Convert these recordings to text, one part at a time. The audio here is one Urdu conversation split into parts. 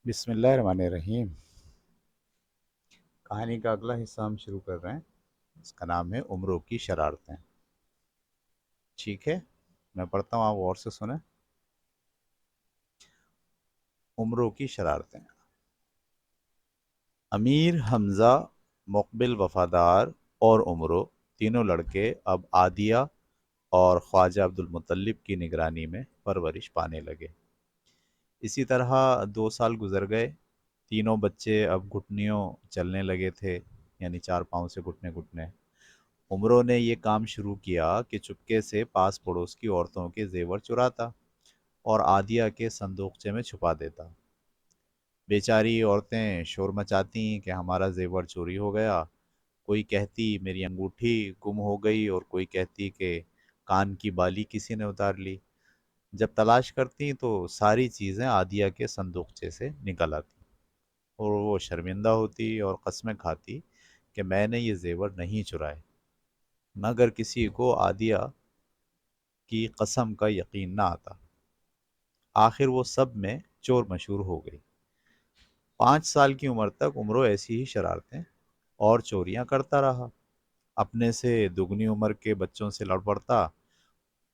بسم اللہ الرحمن الرحیم۔ کہانی کا اگلا حصہ ہم شروع کر رہے ہیں۔ اس کا نام ہے عمروں کی شرارتیں۔ ٹھیک ہے، میں پڑھتا ہوں، آپ غور سے سنیں۔ عمروں کی شرارتیں۔ امیر حمزہ، مقبل وفادار اور عمرو، تینوں لڑکے اب عادیہ اور خواجہ عبد المطلب کی نگرانی میں پرورش پانے لگے۔ اسی طرح 2 سال گزر گئے۔ تینوں بچے اب گھٹنیوں چلنے لگے تھے، یعنی 4 پاؤں سے گھٹنے گھٹنے۔ عمروں نے یہ کام شروع کیا کہ چپکے سے پاس پڑوس کی عورتوں کے زیور چراتا اور عادیہ کے صندوقچے میں چھپا دیتا۔ بیچاری عورتیں شور مچاتی کہ ہمارا زیور چوری ہو گیا، کوئی کہتی میری انگوٹھی گم ہو گئی، اور کوئی کہتی کہ کان کی بالی کسی نے اتار لی۔ جب تلاش کرتی تو ساری چیزیں عادیہ کے صندوقچے سے نکل آتی، اور وہ شرمندہ ہوتی اور قسمیں کھاتی کہ میں نے یہ زیور نہیں چرائے، مگر کسی کو عادیہ کی قسم کا یقین نہ آتا۔ آخر وہ سب میں چور مشہور ہو گئی۔ 5 سال کی عمر تک عمرو ایسی ہی شرارتیں اور چوریاں کرتا رہا۔ اپنے سے دگنی عمر کے بچوں سے لڑ پڑتا،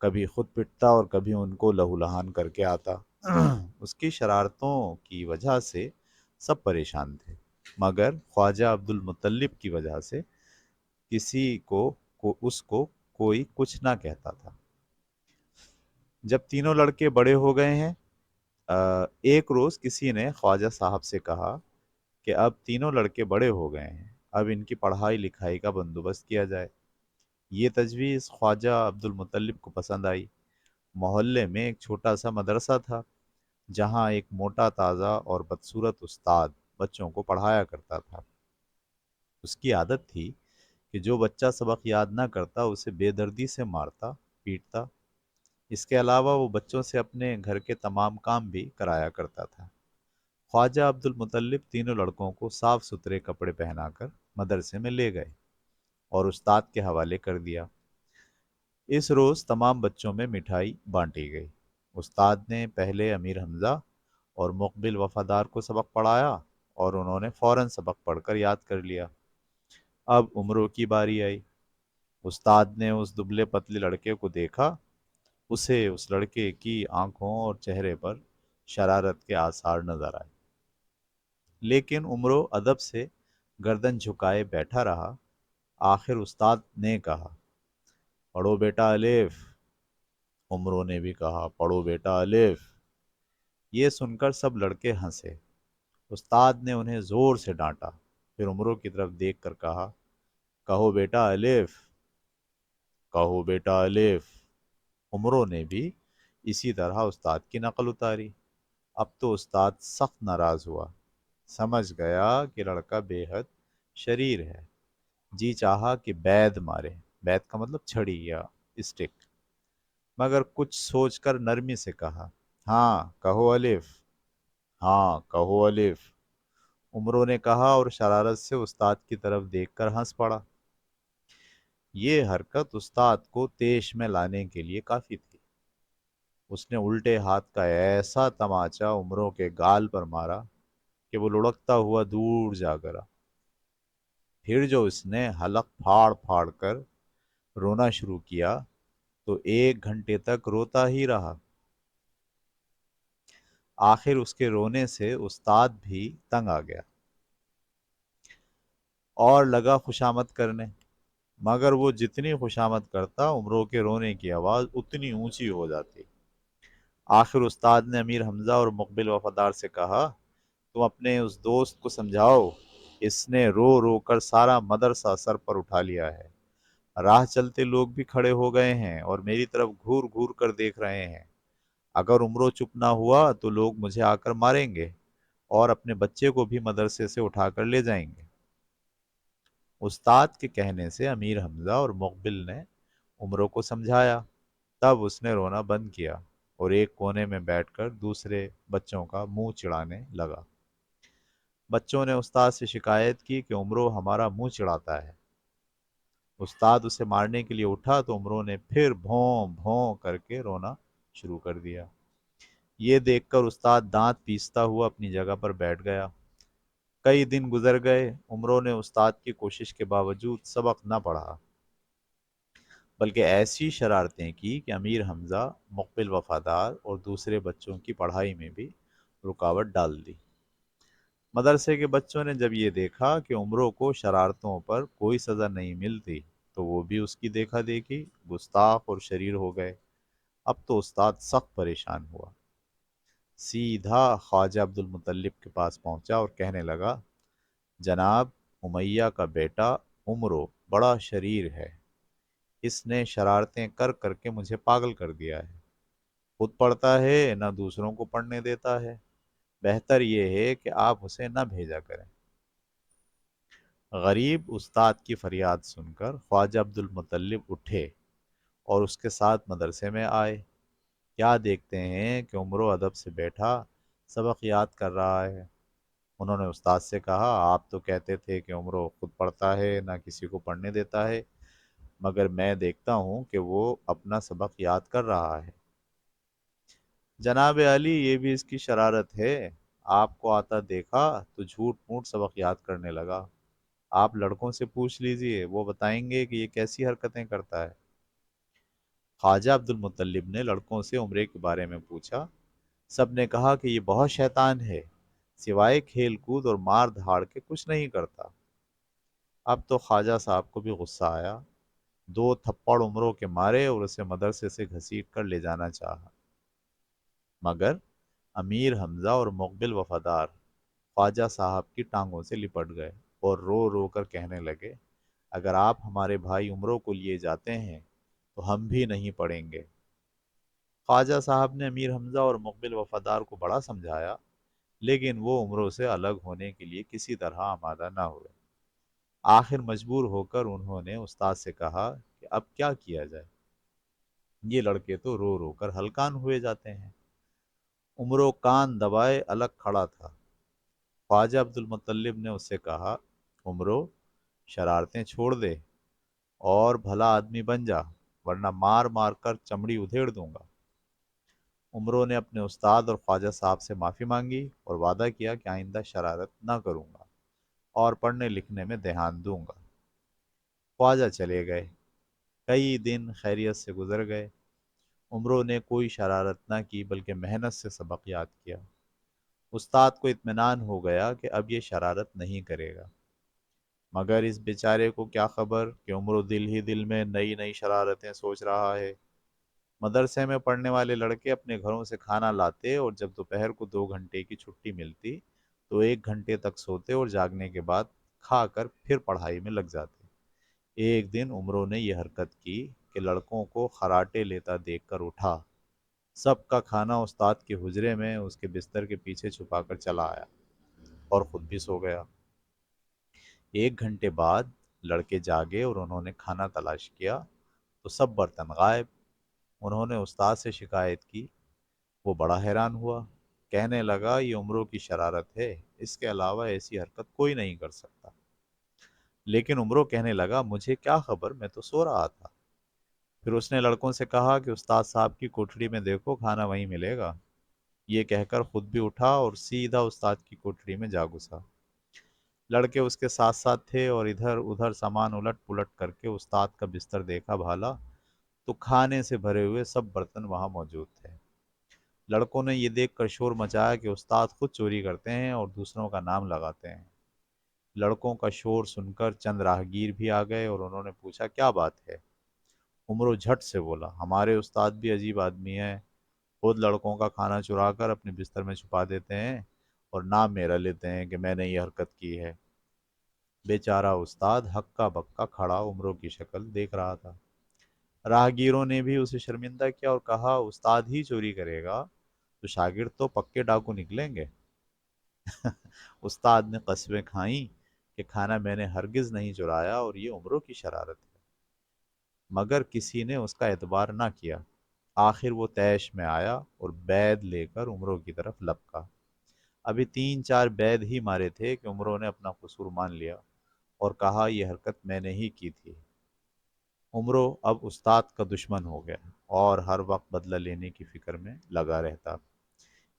کبھی خود پٹتا اور کبھی ان کو لہو لہان کر کے آتا۔ اس کی شرارتوں کی وجہ سے سب پریشان تھے، مگر خواجہ عبد المطلب کی وجہ سے کسی اس کو کوئی کچھ نہ کہتا تھا۔ جب تینوں لڑکے بڑے ہو گئے ہیں، ایک روز کسی نے خواجہ صاحب سے کہا کہ اب تینوں لڑکے بڑے ہو گئے ہیں، اب ان کی پڑھائی لکھائی کا بندوبست کیا جائے۔ یہ تجویز خواجہ عبد المطلب کو پسند آئی۔ محلے میں ایک چھوٹا سا مدرسہ تھا، جہاں ایک موٹا تازہ اور بدصورت استاد بچوں کو پڑھایا کرتا تھا۔ اس کی عادت تھی کہ جو بچہ سبق یاد نہ کرتا اسے بے دردی سے مارتا، پیٹتا۔ اس کے علاوہ وہ بچوں سے اپنے گھر کے تمام کام بھی کرایا کرتا تھا۔ خواجہ عبد المطلب تینوں لڑکوں کو صاف ستھرے کپڑے پہنا کر مدرسے میں لے گئے اور استاد کے حوالے کر دیا۔ اس روز تمام بچوں میں مٹھائی بانٹی گئی۔ استاد نے پہلے امیر حمزہ اور مقبل وفادار کو سبق پڑھایا، اور انہوں نے فوراً سبق پڑھ کر یاد کر لیا۔ اب عمروں کی باری آئی۔ استاد نے اس دبلے پتلے لڑکے کو دیکھا۔ اسے اس لڑکے کی آنکھوں اور چہرے پر شرارت کے آثار نظر آئے، لیکن عمرو ادب سے گردن جھکائے بیٹھا رہا۔ آخر استاد نے کہا، پڑھو بیٹا الف۔ عمرو نے بھی کہا، پڑھو بیٹا الف۔ یہ سن کر سب لڑکے ہنسے۔ استاد نے انہیں زور سے ڈانٹا، پھر عمرو کی طرف دیکھ کر کہا، کہو بیٹا الف، کہو بیٹا الف۔ عمرو نے بھی اسی طرح استاد کی نقل اتاری۔ اب تو استاد سخت ناراض ہوا، سمجھ گیا کہ لڑکا بے حد شریر ہے۔ جی چاہا کہ بید مارے، بید کا مطلب چھڑی یا اسٹک، مگر کچھ سوچ کر نرمی سے کہا، ہاں کہو الف، ہاں کہو الف۔ عمرو نے کہا اور شرارت سے استاد کی طرف دیکھ کر ہنس پڑا۔ یہ حرکت استاد کو طیش میں لانے کے لیے کافی تھی۔ اس نے الٹے ہاتھ کا ایسا تماچا عمروں کے گال پر مارا کہ وہ لڑکتا ہوا دور جا گرا۔ پھر جو اس نے حلق پھاڑ پھاڑ کر رونا شروع کیا تو 1 گھنٹے تک روتا ہی رہا۔ آخر اس کے رونے سے استاد بھی تنگ آ گیا اور لگا خوشامد کرنے، مگر وہ جتنی خوشامد کرتا عمروں کے رونے کی آواز اتنی اونچی ہو جاتی۔ آخر استاد نے امیر حمزہ اور مقبل وفادار سے کہا، تم اپنے اس دوست کو سمجھاؤ، اس نے رو رو کر سارا مدرسہ سر پر اٹھا لیا ہے۔ راہ چلتے لوگ بھی کھڑے ہو گئے ہیں اور میری طرف گھور گھور کر دیکھ رہے ہیں۔ اگر عمرو چپ نہ ہوا تو لوگ مجھے آ کر ماریں گے اور اپنے بچے کو بھی مدرسے سے اٹھا کر لے جائیں گے۔ استاد کے کہنے سے امیر حمزہ اور مقبل نے عمرو کو سمجھایا۔ تب اس نے رونا بند کیا اور ایک کونے میں بیٹھ کر دوسرے بچوں کا منہ چڑھانے لگا۔ بچوں نے استاد سے شکایت کی کہ عمرو ہمارا منہ چڑھاتا ہے۔ استاد اسے مارنے کے لیے اٹھا تو عمرو نے پھر بھوں بھوں کر کے رونا شروع کر دیا۔ یہ دیکھ کر استاد دانت پیستا ہوا اپنی جگہ پر بیٹھ گیا۔ کئی دن گزر گئے، عمروں نے استاد کی کوشش کے باوجود سبق نہ پڑھا، بلکہ ایسی شرارتیں کی کہ امیر حمزہ، مقبل وفادار اور دوسرے بچوں کی پڑھائی میں بھی رکاوٹ ڈال دی۔ مدرسے کے بچوں نے جب یہ دیکھا کہ عمروں کو شرارتوں پر کوئی سزا نہیں ملتی، تو وہ بھی اس کی دیکھا دیکھی گستاخ اور شریر ہو گئے۔ اب تو استاد سخت پریشان ہوا، سیدھا خواجہ عبد المطلب کے پاس پہنچا اور کہنے لگا، جناب، امیہ کا بیٹا عمرو بڑا شریر ہے، اس نے شرارتیں کر کر کے مجھے پاگل کر دیا ہے، خود پڑھتا ہے نہ دوسروں کو پڑھنے دیتا ہے، بہتر یہ ہے کہ آپ اسے نہ بھیجا کریں۔ غریب استاد کی فریاد سن کر خواجہ عبد المطلب اٹھے اور اس کے ساتھ مدرسے میں آئے۔ کیا دیکھتے ہیں کہ عمرو ادب سے بیٹھا سبق یاد کر رہا ہے۔ انہوں نے استاد سے کہا، آپ تو کہتے تھے کہ عمرو خود پڑھتا ہے نہ کسی کو پڑھنے دیتا ہے، مگر میں دیکھتا ہوں کہ وہ اپنا سبق یاد کر رہا ہے۔ جناب علی، یہ بھی اس کی شرارت ہے، آپ کو آتا دیکھا تو جھوٹ موٹ سبق یاد کرنے لگا۔ آپ لڑکوں سے پوچھ لیجئے، وہ بتائیں گے کہ یہ کیسی حرکتیں کرتا ہے۔ خواجہ عبد المطلب نے لڑکوں سے عمرے کے بارے میں پوچھا۔ سب نے کہا کہ یہ بہت شیطان ہے، سوائے کھیل کود اور مار دھاڑ کے کچھ نہیں کرتا۔ اب تو خواجہ صاحب کو بھی غصہ آیا، دو تھپڑ عمروں کے مارے اور اسے مدرسے سے گھسیٹ کر لے جانا چاہا، مگر امیر حمزہ اور مقبل وفادار خواجہ صاحب کی ٹانگوں سے لپٹ گئے اور رو رو کر کہنے لگے، اگر آپ ہمارے بھائی عمروں کو لیے جاتے ہیں تو ہم بھی نہیں پڑھیں گے۔ خواجہ صاحب نے امیر حمزہ اور مقبل وفادار کو بڑا سمجھایا، لیکن وہ عمروں سے الگ ہونے کے لیے کسی طرح آمادہ نہ ہوئے۔ آخر مجبور ہو کر انہوں نے استاد سے کہا کہ اب کیا کیا جائے، یہ لڑکے تو رو رو کر ہلکان ہوئے جاتے ہیں۔ عمروں کان دبائے الگ کھڑا تھا۔ خواجہ عبد المطلب نے اس سے کہا، عمرو، شرارتیں چھوڑ دے اور بھلا آدمی بن جا، ورنہ مار مار کر چمڑی ادھیڑ دوں گا۔ عمروں نے اپنے استاد اور خواجہ صاحب سے معافی مانگی اور وعدہ کیا کہ آئندہ شرارت نہ کروں گا اور پڑھنے لکھنے میں دھیان دوں گا۔ خواجہ چلے گئے، کئی دن خیریت سے گزر گئے۔ عمروں نے کوئی شرارت نہ کی بلکہ محنت سے سبق یاد کیا۔ استاد کو اطمینان ہو گیا کہ اب یہ شرارت نہیں کرے گا، مگر اس بیچارے کو کیا خبر کہ عمرو دل ہی دل میں نئی نئی شرارتیں سوچ رہا ہے۔ مدرسے میں پڑھنے والے لڑکے اپنے گھروں سے کھانا لاتے اور جب دوپہر کو 2 گھنٹے کی چھٹی ملتی تو 1 گھنٹے تک سوتے اور جاگنے کے بعد کھا کر پھر پڑھائی میں لگ جاتے۔ ایک دن عمروں نے یہ حرکت کی کہ لڑکوں کو خراٹے لیتا دیکھ کر اٹھا، سب کا کھانا استاد کے حجرے میں اس کے بستر کے پیچھے چھپا کر چلا آیا اور خود بھی سو گیا۔ 1 گھنٹے بعد لڑکے جاگے اور انہوں نے کھانا تلاش کیا تو سب برتن غائب۔ انہوں نے استاد سے شکایت کی، وہ بڑا حیران ہوا، کہنے لگا، یہ عمروں کی شرارت ہے، اس کے علاوہ ایسی حرکت کوئی نہیں کر سکتا۔ لیکن عمروں کہنے لگا، مجھے کیا خبر، میں تو سو رہا تھا۔ پھر اس نے لڑکوں سے کہا کہ استاد صاحب کی کوٹھڑی میں دیکھو، کھانا وہیں ملے گا۔ یہ کہہ کر خود بھی اٹھا اور سیدھا استاد کی کوٹھڑی میں جا گھسا۔ لڑکے اس کے ساتھ ساتھ تھے اور ادھر ادھر سامان الٹ پلٹ کر کے استاد کا بستر دیکھا بھالا تو کھانے سے بھرے ہوئے سب برتن وہاں موجود تھے۔ لڑکوں نے یہ دیکھ کر شور مچایا کہ استاد خود چوری کرتے ہیں اور دوسروں کا نام لگاتے ہیں۔ لڑکوں کا شور سن کر چند راہگیر بھی آ گئے اور انہوں نے پوچھا، کیا بات ہے؟ عمرو جھٹ سے بولا، ہمارے استاد بھی عجیب آدمی ہے، خود لڑکوں کا کھانا چرا کر اپنے بستر میں چھپا دیتے ہیں اور نام میرا لیتے ہیں کہ میں نے یہ حرکت کی ہے۔ بیچارہ استاد ہکا بکا کھڑا عمروں کی شکل دیکھ رہا تھا۔ راہگیروں نے بھی اسے شرمندہ کیا اور کہا، استاد ہی چوری کرے گا تو شاگرد تو پکے ڈاکو نکلیں گے۔ استاد نے قسمیں کھائیں کہ کھانا میں نے ہرگز نہیں چرایا اور یہ عمروں کی شرارت ہے، مگر کسی نے اس کا اعتبار نہ کیا۔ آخر وہ طیش میں آیا اور بید لے کر عمروں کی طرف لپکا۔ ابھی 3 4 بید ہی مارے تھے کہ عمروں نے اپنا قصور مان لیا اور کہا، یہ حرکت میں نے ہی کی تھی۔ عمرو اب استاد کا دشمن ہو گیا اور ہر وقت بدلہ لینے کی فکر میں لگا رہتا۔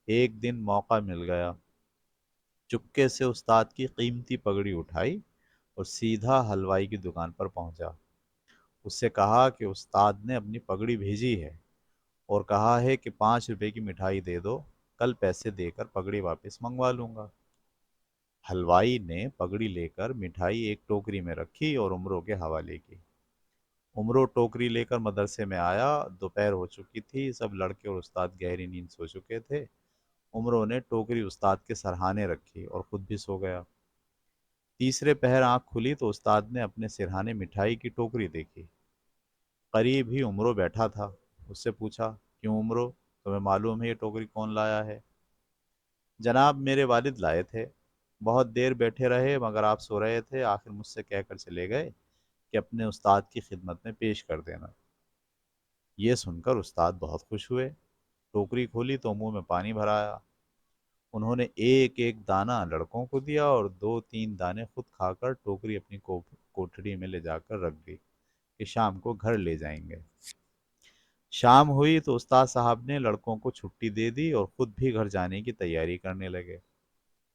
ایک دن موقع مل گیا، چپکے سے استاد کی قیمتی پگڑی اٹھائی اور سیدھا حلوائی کی دکان پر پہنچا۔ اس سے کہا کہ استاد نے اپنی پگڑی بھیجی ہے اور کہا ہے کہ 5 روپے کی مٹھائی دے دو، کل پیسے دے کر پگڑی واپس منگوا لوں گا۔ حلوائی نے پگڑی لے کر مٹھائی ایک ٹوکری میں رکھی اور عمروں کے حوالے کی۔ عمرو ٹوکری لے کر مدرسے میں آیا، دوپہر ہو چکی تھی، سب لڑکے اور استاد گہری نیند سو چکے تھے۔ عمرو نے ٹوکری استاد کے سرہانے رکھی اور خود بھی سو گیا۔ تیسرے پہر آنکھ کھلی تو استاد نے اپنے سرہانے مٹھائی کی ٹوکری دیکھی۔ قریب ہی عمرو بیٹھا تھا، اس سے پوچھا، کیوں عمرو، تمہیں معلوم ہے یہ ٹوکری کون لایا ہے؟ جناب میرے والد لائے تھے، بہت دیر بیٹھے رہے مگر آپ سو رہے تھے، آخر مجھ سے کہہ کر چلے گئے کہ اپنے استاد کی خدمت میں پیش کر دینا۔ یہ سن کر استاد بہت خوش ہوئے، ٹوکری کھولی تو منہ میں پانی بھرایا۔ انہوں نے ایک ایک دانہ لڑکوں کو دیا اور 2 3 دانے خود کھا کر ٹوکری اپنی کوٹھڑی میں لے جا کر رکھ دی کہ شام کو گھر لے جائیں گے۔ شام ہوئی تو استاد صاحب نے لڑکوں کو چھٹی دے دی اور خود بھی گھر جانے کی تیاری کرنے لگے،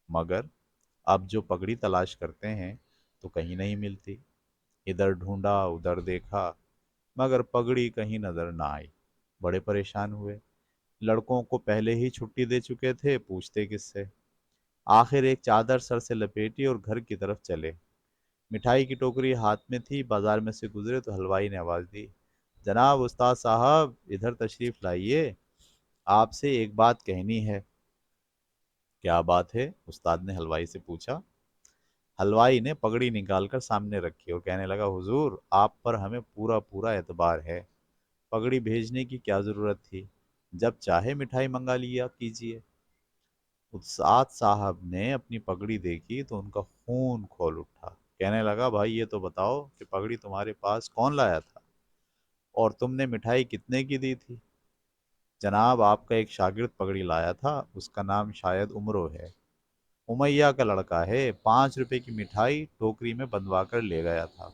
مگر اب جو پگڑی تلاش کرتے ہیں تو کہیں نہیں ملتی۔ ادھر ڈھونڈا ادھر دیکھا مگر پگڑی کہیں نظر نہ آئی۔ بڑے پریشان ہوئے، لڑکوں کو پہلے ہی چھٹی دے چکے تھے، پوچھتے کس سے؟ آخر ایک چادر سر سے لپیٹی اور گھر کی طرف چلے۔ مٹھائی کی ٹوکری ہاتھ میں تھی، بازار میں سے گزرے تو حلوائی نے آواز دی، جناب استاد صاحب ادھر تشریف لائیے، آپ سے ایک بات کہنی ہے۔ کیا بات ہے؟ استاد نے حلوائی سے پوچھا۔ حلوائی نے پگڑی نکال کر سامنے رکھی اور کہنے لگا، حضور آپ پر ہمیں پورا پورا اعتبار ہے، پگڑی بھیجنے کی کیا ضرورت تھی، جب چاہے مٹھائی منگا لیا کیجیے۔ استاد صاحب نے اپنی پگڑی دیکھی تو ان کا خون کھول اٹھا، کہنے لگا، بھائی یہ تو بتاؤ کہ پگڑی تمہارے پاس کون لایا تھا اور تم نے مٹھائی کتنے کی دی تھی؟ جناب آپ کا ایک شاگرد پگڑی لایا تھا، اس کا نام شاید عمرو ہے، امیہ کا لڑکا ہے، 5 روپے کی مٹھائی ٹوکری میں بندوا کر لے گیا تھا۔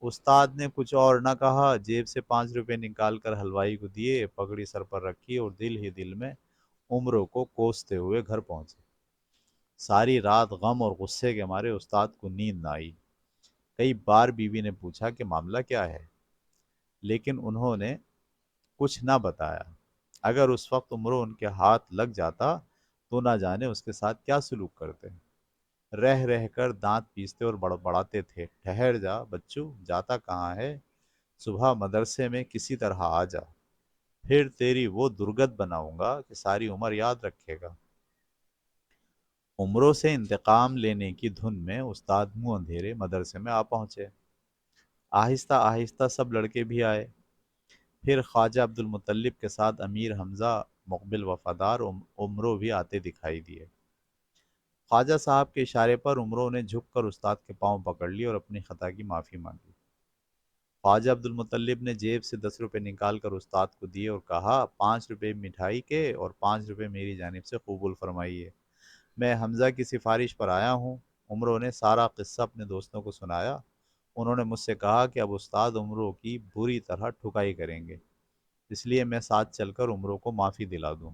استاد نے کچھ اور نہ کہا، جیب سے 5 روپے نکال کر حلوائی کو دیے، پگڑی سر پر رکھی اور دل ہی دل میں عمروں کو کوستے ہوئے گھر پہنچے۔ ساری رات غم اور غصے کے مارے استاد کو نیند نہ آئی۔ کئی بار بیوی نے پوچھا کہ معاملہ کیا ہے، لیکن انہوں نے کچھ نہ بتایا۔ اگر اس وقت عمرو ان کے ہاتھ لگ جاتا تو نہ جانے اس کے ساتھ کیا سلوک کرتے۔ رہ رہ کر دانت پیستے اور بڑبڑاتے تھے، ٹھہر جا بچو، جاتا کہاں ہے؟ صبح مدرسے میں کسی طرح آ جا، پھر تیری وہ درگت بناؤں گا کہ ساری عمر یاد رکھے گا۔ عمروں سے انتقام لینے کی دھن میں استاد منہ اندھیرے مدرسے میں آ پہنچے۔ آہستہ آہستہ سب لڑکے بھی آئے، پھر خواجہ عبد المطلب کے ساتھ امیر حمزہ، مقبل وفادار عمرو بھی آتے دکھائی دیے۔ خواجہ صاحب کے اشارے پر عمروں نے جھک کر استاد کے پاؤں پکڑ لی اور اپنی خطا کی معافی مانگی۔ خواجہ عبد المطلب نے جیب سے 10 روپے نکال کر استاد کو دیے اور کہا، 5 روپے مٹھائی کے اور 5 روپے میری جانب سے قبول فرمائیے، میں حمزہ کی سفارش پر آیا ہوں۔ عمروں نے سارا قصہ اپنے دوستوں کو سنایا۔ انہوں نے مجھ سے کہا کہ اب استاد عمروں کی بری طرح ٹھکائی کریں گے، اس لیے میں ساتھ چل کر عمروں کو معافی دلا دوں۔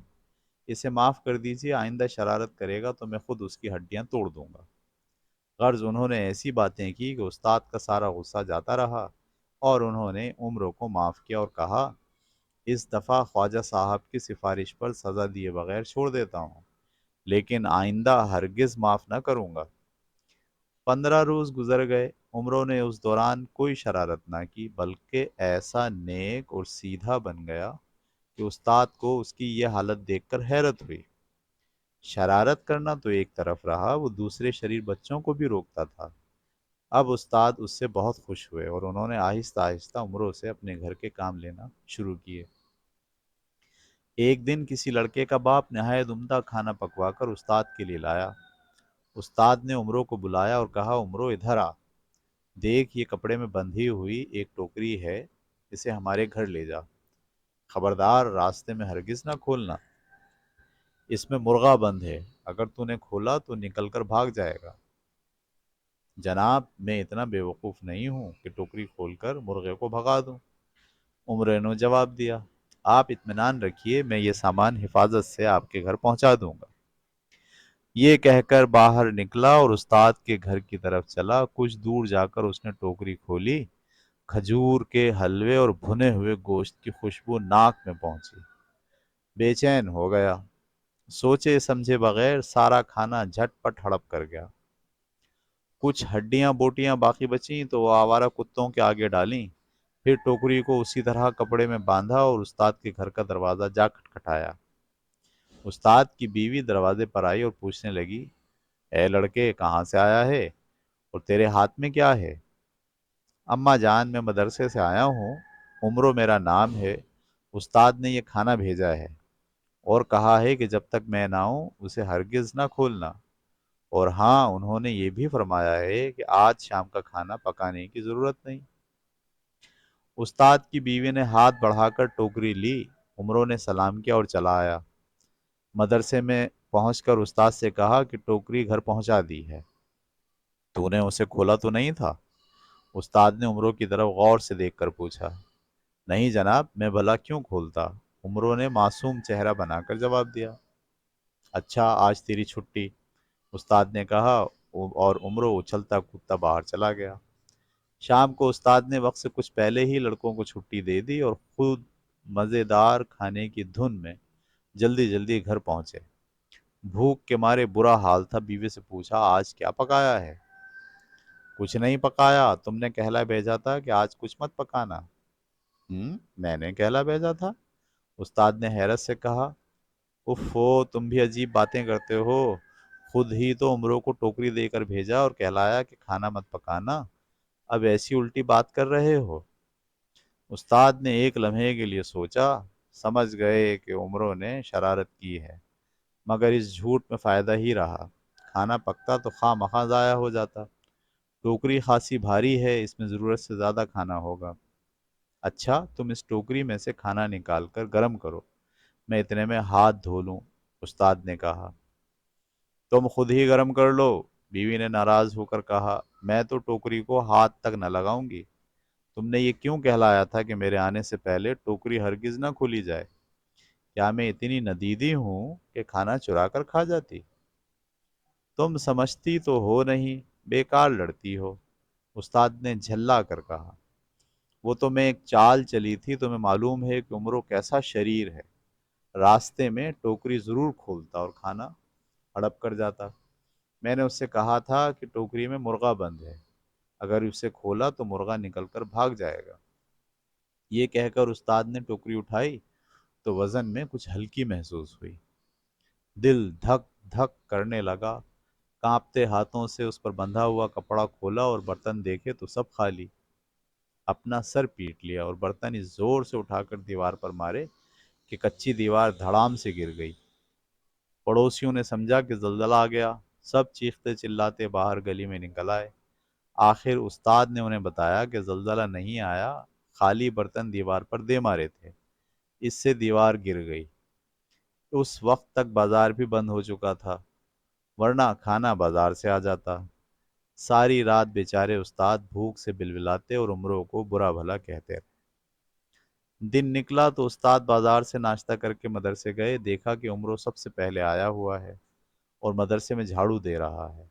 اسے معاف کر دیجیے، آئندہ شرارت کرے گا تو میں خود اس کی ہڈیاں توڑ دوں گا۔ غرض انہوں نے ایسی باتیں کی کہ استاد کا سارا غصہ جاتا رہا اور انہوں نے عمروں کو معاف کیا اور کہا، اس دفعہ خواجہ صاحب کی سفارش پر سزا دیے بغیر چھوڑ دیتا ہوں، لیکن آئندہ ہرگز معاف نہ کروں گا۔ 15 روز گزر گئے، عمروں نے اس دوران کوئی شرارت نہ کی، بلکہ ایسا نیک اور سیدھا بن گیا کہ استاد کو اس کی یہ حالت دیکھ کر حیرت ہوئی۔ شرارت کرنا تو ایک طرف رہا، وہ دوسرے شریر بچوں کو بھی روکتا تھا۔ اب استاد اس سے بہت خوش ہوئے اور انہوں نے آہستہ آہستہ عمروں سے اپنے گھر کے کام لینا شروع کیے۔ ایک دن کسی لڑکے کا باپ نہایت عمدہ کھانا پکوا کر استاد کے لیے لایا۔ استاد نے عمروں کو بلایا اور کہا، عمروں ادھر آ، دیکھ یہ کپڑے میں بندھی ہوئی ایک ٹوکری ہے، اسے ہمارے گھر لے جا، خبردار راستے میں ہرگز نہ کھولنا، اس میں مرغا بند ہے، اگر تو نے کھولا تو نکل کر بھاگ جائے گا۔ جناب میں اتنا بے وقوف نہیں ہوں کہ ٹوکری کھول کر مرغے کو بھگا دوں، عمرے نے جواب دیا۔ آپ اطمینان رکھیے، میں یہ سامان حفاظت سے آپ کے گھر پہنچا دوں گا۔ یہ کہہ کر باہر نکلا اور استاد کے گھر کی طرف چلا۔ کچھ دور جا کر اس نے ٹوکری کھولی، کھجور کے حلوے اور بھنے ہوئے گوشت کی خوشبو ناک میں پہنچی۔ بے چین ہو گیا، سوچے سمجھے بغیر سارا کھانا جھٹ پٹ ہڑپ کر گیا۔ کچھ ہڈیاں بوٹیاں باقی بچیں تو وہ آوارہ کتوں کے آگے ڈالیں، پھر ٹوکری کو اسی طرح کپڑے میں باندھا اور استاد کے گھر کا دروازہ جا کھٹکھٹایا۔ استاد کی بیوی دروازے پر آئی اور پوچھنے لگی، اے لڑکے، کہاں سے آیا ہے اور تیرے ہاتھ میں کیا ہے؟ اماں جان، میں مدرسے سے آیا ہوں، عمرو میرا نام ہے، استاد نے یہ کھانا بھیجا ہے اور کہا ہے کہ جب تک میں نہ آؤں اسے ہرگز نہ کھولنا، اور ہاں، انہوں نے یہ بھی فرمایا ہے کہ آج شام کا کھانا پکانے کی ضرورت نہیں۔ استاد کی بیوی نے ہاتھ بڑھا کر ٹوکری لی، عمرو نے سلام کیا اور چلا آیا۔ مدرسے میں پہنچ کر استاد سے کہا کہ ٹوکری گھر پہنچا دی ہے، تو نے اسے کھولا تو نہیں تھا؟ استاد نے عمرو کی طرف غور سے دیکھ کر پوچھا۔ نہیں جناب، میں بھلا کیوں کھولتا؟ عمرو نے معصوم چہرہ بنا کر جواب دیا۔ اچھا، آج تیری چھٹی، استاد نے کہا، اور عمرو اچھلتا کودتا باہر چلا گیا۔ شام کو استاد نے وقت سے کچھ پہلے ہی لڑکوں کو چھٹی دے دی اور خود مزیدار کھانے کی دھن میں جلدی جلدی گھر پہنچے۔ بھوک کے مارے برا حال تھا، بیوی سے پوچھا، آج کیا پکایا ہے؟ کچھ نہیں پکایا، تم نے کہلا بھیجا تھا کہ آج کچھ مت پکانا۔ میں نے کہلا بھیجا تھا؟ استاد نے حیرت سے کہا۔ اوفو، تم بھی عجیب باتیں کرتے ہو، خود ہی تو عمروں کو ٹوکری دے کر بھیجا اور کہلایا کہ کھانا مت پکانا، اب ایسی الٹی بات کر رہے ہو؟ استاد نے ایک لمحے کے لیے سوچا، سمجھ گئے کہ عمروں نے شرارت کی ہے، مگر اس جھوٹ میں فائدہ ہی رہا، کھانا پکتا تو خواہ مخواہ ضائع ہو جاتا۔ ٹوکری خاصی بھاری ہے، اس میں ضرورت سے زیادہ کھانا ہوگا۔ اچھا، تم اس ٹوکری میں سے کھانا نکال کر گرم کرو، میں اتنے میں ہاتھ دھو لوں، استاد نے کہا۔ تم خود ہی گرم کر لو، بیوی نے ناراض ہو کر کہا، میں تو ٹوکری کو ہاتھ تک نہ لگاؤں گی۔ تم نے یہ کیوں کہلایا تھا کہ میرے آنے سے پہلے ٹوکری ہرگز نہ کھولی جائے؟ کیا میں اتنی ندیدی ہوں کہ کھانا چرا کر کھا جاتی؟ تم سمجھتی تو ہو نہیں، بیکار لڑتی ہو، استاد نے جھلا کر کہا۔ وہ تو میں ایک چال چلی تھی، تمہیں معلوم ہے کہ عمرو کیسا شریر ہے، راستے میں ٹوکری ضرور کھولتا اور کھانا ہڑپ کر جاتا۔ میں نے اس سے کہا تھا کہ ٹوکری میں مرغا بند ہے، اگر اسے کھولا تو مرغا نکل کر بھاگ جائے گا۔ یہ کہہ کر استاد نے ٹوکری اٹھائی تو وزن میں کچھ ہلکی محسوس ہوئی۔ دل دھک دھک کرنے لگا، کانپتے ہاتھوں سے اس پر بندھا ہوا کپڑا کھولا اور برتن دیکھے تو سب خالی۔ اپنا سر پیٹ لیا اور برتن اس زور سے اٹھا کر دیوار پر مارے کہ کچی دیوار دھڑام سے گر گئی۔ پڑوسیوں نے سمجھا کہ زلزلہ آ گیا، سب چیختے چلاتے باہر گلی میں نکل آئے۔ آخر استاد نے انہیں بتایا کہ زلزلہ نہیں آیا، خالی برتن دیوار پر دے مارے تھے، اس سے دیوار گر گئی۔ اس وقت تک بازار بھی بند ہو چکا تھا، ورنہ کھانا بازار سے آ جاتا۔ ساری رات بیچارے استاد بھوک سے بلبلاتے اور عمروں کو برا بھلا کہتے رہے۔ دن نکلا تو استاد بازار سے ناشتہ کر کے مدرسے گئے، دیکھا کہ عمرو سب سے پہلے آیا ہوا ہے اور مدرسے میں جھاڑو دے رہا ہے۔